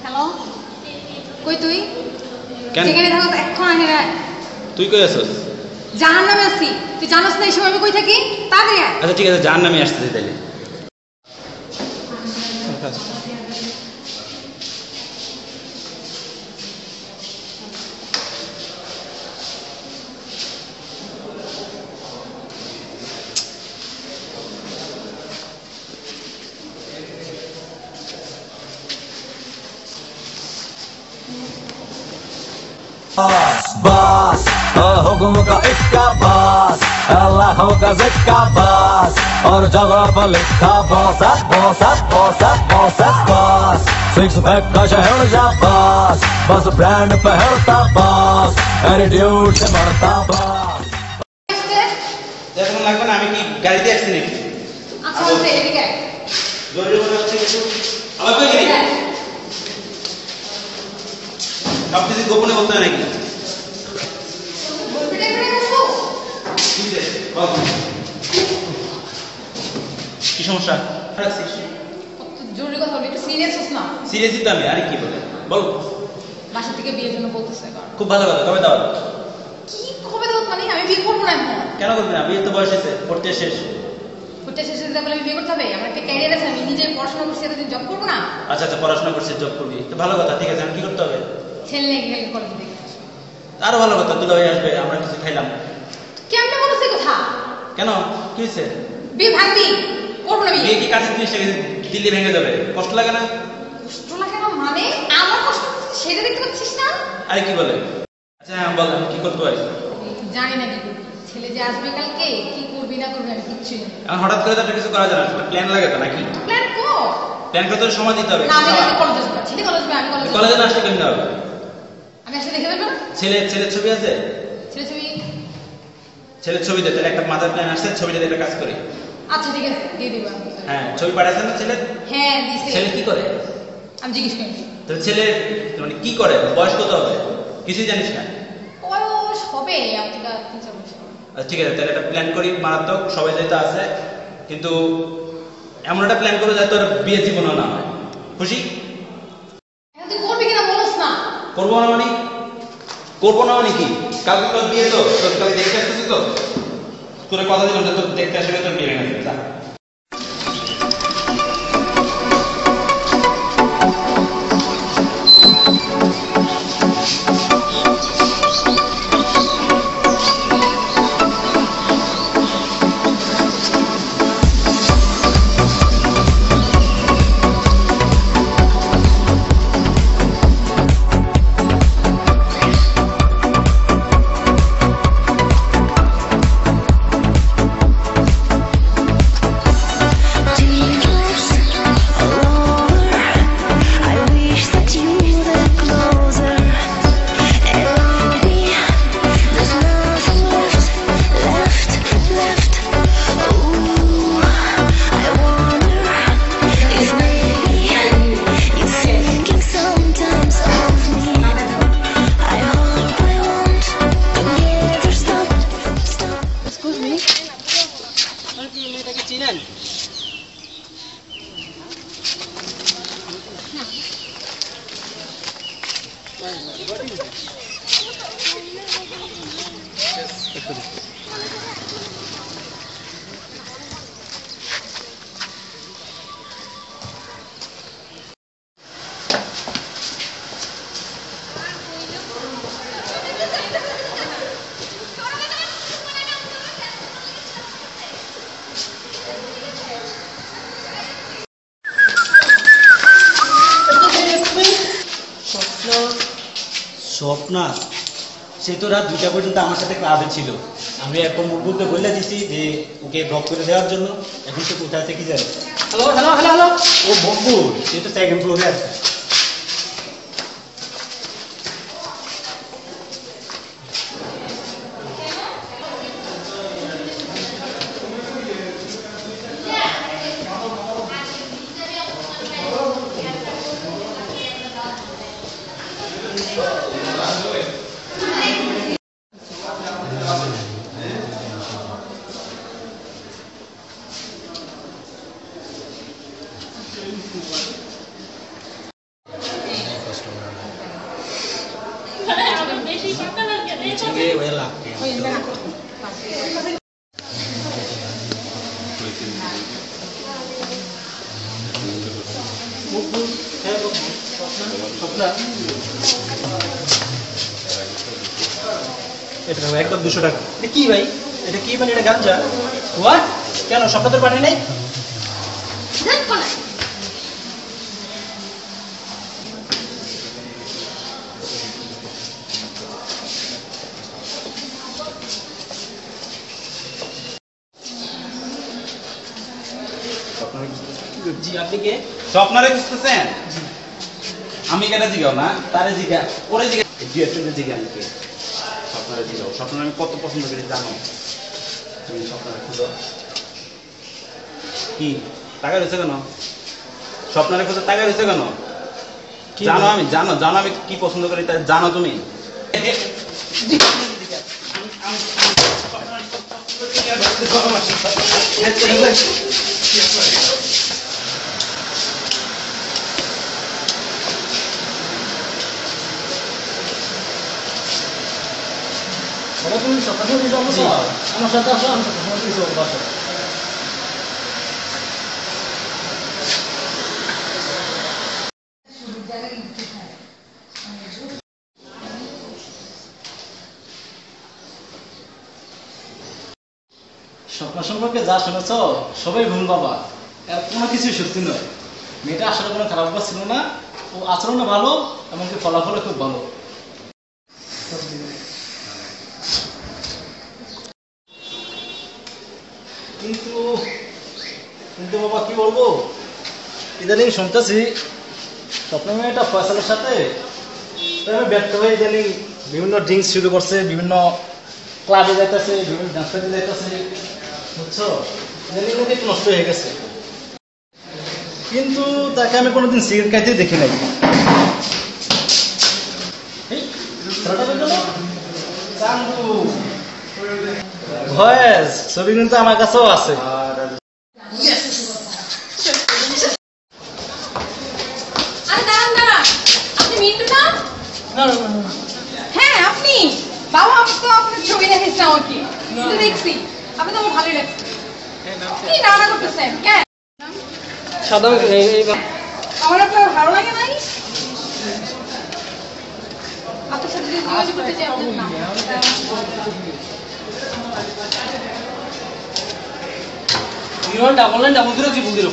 Hello কই তুই যেখানে থাকো এখন আহে না তুই কই আছস জাহান্নামে আছি তুই জানোস না এই সময় আমি কই থাকি তাড়াতাড়ি আয় আচ্ছা ঠিক আছে জাহান্নামে আসতেছি তাইলে बस हुक्म का इक्का बस अल्लाह का जिक्का बस और जगह पर लिखा बस बस बस बस बस सिक्स पैक का शहर जा बस बस ब्रांड पहनता बस एटीट्यूड से बढ़ता बस এখন লাগবে না আমি কি গাড়িতে আসছি নাকি আচ্ছা ওই এদিকে জোরে জোরে হচ্ছে কিছু আবার কই গেলি আপনি কি গোপনে বলতে নাকি কি সমস্যা জরুরি কথা বলি একটু সিরিয়াস হস না সিরিয়াসই তো আমি আরে কি বলে বল বাসা থেকে বিয়ের জন্য বলতেছে খুব ভালো কথা কবে দাও কি কবে দাও মানে আমি বিয়ে করবো না এখন কেন করবি না বিয়ে তো বয়স হয়েছে পড়তে শেষ পড়তে শেষ হয়ে বলে আমি বিয়ে করতে হবে আমার একটা ক্যারিয়ার আছে আমি নিজে পড়াশোনা করছি এতদিন জব করবো না আচ্ছা আচ্ছা পড়াশোনা করছিস জব করবি তো ভালো কথা ঠিক আছে আমি কি করতে হবে ছেলে নিয়ে গেলে কলেজে দেখে আসবো আরো ভালো কথা তুই দাও আসবে আমরা কিছু খাইলাম কেমনে বলছে কথা কেন কি হয়েছে বিয়ে ভাঙবি করবো না বিয়ে কি কাছে জিনিসটা দিল্লি ভেঙে যাবে কষ্ট লাগে না কষ্ট লাগে না মানে আমার কষ্ট সেটা দেখতে পাচ্ছিস না আরে কি বলে আচ্ছা বল আমি কি করতে পারি জানি না কি করবি ছেলে যে আসবে কালকে কি করবি না করবি আমি কিচ্ছু জানি না এখন হঠাৎ করে তো একটা কিছু করা যায় না প্ল্যান লাগে তো নাকি প্ল্যান কর প্ল্যান করতে হলে সময় দিতে হবে না আমি কলেজে যাবো ছেলে কলেজে যাবে আমি কলেজে কলেজে না আসলে কেমন হবে আমি আসলে দেখে দেবো না ছেলের ছবি আছে ছেলে ছবি ছেলের ছবি দে তাহলে একটা মাথার প্ল্যান আসছে ছবিটা একটা কাজ করি আচ্ছা ঠিক আছে দিয়ে দিবো আমি হ্যাঁ ছবি পাঠাইছেন না ছেলে হ্যাঁ দিছি ছেলে কি করে আমি জিজ্ঞেস করি তাহলে ছেলে মানে কি করে বয়স কত হবে কিছুই জানিস না বয়স হবে আমি তো 3-4 বছর আচ্ছা ঠিক আছে তাহলে একটা প্ল্যান করি মারাত্মক সবাই যেতে আছে কিন্তু এমন একটা প্ল্যান করো যাতে তোর বিয়ে জীবনও না হয় খুশি তুই করবি কিনা বলছ না করবো না মানে কি কালকে তোর বিয়ে তো তোর কালকে দেখতে আসতেছি তো তোর কথা দিলাম যে তোর দেখতে আসবে তোর বিয়ে ভেঙে যাবে স্বপ্না সে তো রাত 2টা পর্যন্ত আমার সাথে ক্লাবে ছিল। আমি এখন মুখগুলোতে বলে দিছি যে ওকে ড্রপ করে দেওয়ার জন্য। এখন সে কোথায় থেকে যাবে? হ্যালো হ্যালো হ্যালো হ্যালো ও বকুল, সে তো 2nd ফ্লোরে আছে। এটা নাও একদম 200 টাকা। এটা কি ভাই? এটা কি মানে? এটা গাঞ্জা? হোয়াট? কেন স্বপ্নদের পানি নেই? দেখ কোন জি আপনি কে? স্বপ্নারে খুঁজতেছেন? আমি কেন জিগাও না, তারে জিগা, ওরে জিগা, ডিরেক্টরে জিগা আমি কে? স্বপ্নারে জিগাও। স্বপ্নারে আমি কত পছন্দ করি জানো? তুমি স্বপ্নারে খুঁজো। কি টাকা রয়েছে কেন? স্বপ্নারে খুঁজো টাকা রয়েছে কেন? জানো আমি জানো আমি কি পছন্দ করি, তাই জানো তুমি? তুমি স্বপ্ন দিয়ে যাবো তো? আমার সাথে আসো, আমি স্বপ্ন দিয়ে যাবো বাসা। স্বপ্ন সম্পর্কে যা শুনেছ সবাই ভুল বাবা, এর কোনো কিছুই সত্যি নয়। মেয়েটা আসলে কোনো খারাপ কাজ ছিল না, ও আচরণও ভালো, এমনকি ফলাফলও খুব ভালো। কিন্তু কিন্তু বাবা কি বলবো, ইদানিং শুনতেছি স্বপ্ন মেয়েটা ফয়সালের সাথে প্রেমে ব্যর্থ হয়ে ইদানিং বিভিন্ন ড্রিঙ্কস শুরু করছে, বিভিন্ন ক্লাবে যাইতেছে, বিভিন্ন ডান্স করতে যাইতেছে, বুঝছো? ইদানিং ওকে একটু নষ্ট হয়ে গেছে। কিন্তু তাকে আমি কোনোদিন সিগারেট খাইতে দেখি নাই। এই, ছেলেটা বের হলো? চান্দু ভয়েস ছবি কিন্তু আমার কাছেও আছে। আরে দাঁড়ান দাঁড়ান, আপনি মিন্টু না? হ্যাঁ আপনি। বাবা আমি তো আপনার ছবি দেখেছি আমাকে, তো দেখছি আপনি তো আমার ভালোই লাগছে। কি নানা করতেছেন কেন? সাদা আমার আপনার ভালো লাগে নাই? আপনার সাথে যদি যোগাযোগ করতে চাই আপনার নাম ডাবল 9 ডাবল 0 কি বুঝিরো